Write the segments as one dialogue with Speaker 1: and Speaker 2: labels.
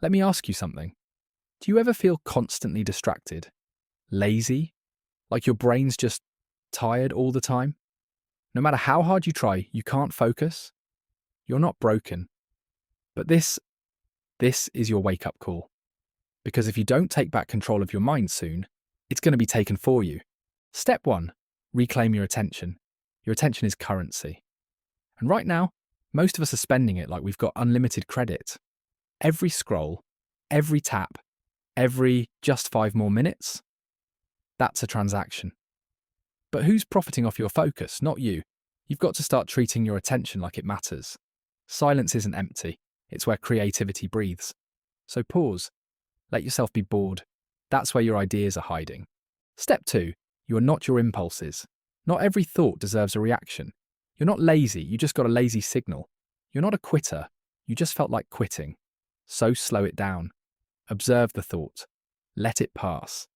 Speaker 1: Let me ask you something. Do you ever feel constantly distracted? Lazy? Like your brain's just tired all the time? No matter how hard you try, you can't focus? You're not broken. But this is your wake-up call. Because if you don't take back control of your mind soon, it's going to be taken for you. Step 1, reclaim your attention. Your attention is currency. And right now, most of us are spending it like we've got unlimited credit. Every scroll, every tap, every just 5 more minutes, that's a transaction. But who's profiting off your focus? Not you. You've got to start treating your attention like it matters. Silence isn't empty. It's where creativity breathes. So pause. Let yourself be bored. That's where your ideas are hiding. Step 2, you are not your impulses. Not every thought deserves a reaction. You're not lazy, you just got a lazy signal. You're not a quitter, you just felt like quitting. So slow it down. Observe the thought. Let it pass.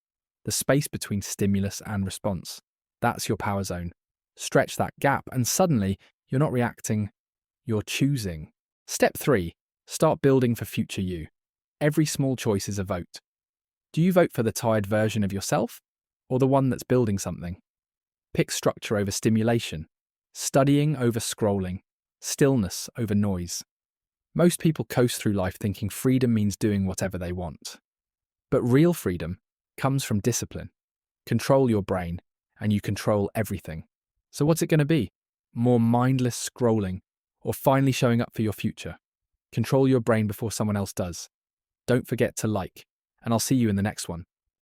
Speaker 1: The space between stimulus and response. That's your power zone. Stretch that gap and suddenly you're not reacting, you're choosing. Step 3, start building for future you. Every small choice is a vote. Do you vote for the tired version of yourself or the one that's building something? Pick structure over stimulation, studying over scrolling, stillness over noise. Most people coast through life thinking freedom means doing whatever they want. But real freedom comes from discipline. Control your brain, and you control everything. So what's it going to be? More mindless scrolling, or finally showing up for your future? Control your brain before someone else does. Don't forget to like, and I'll see you in the next one.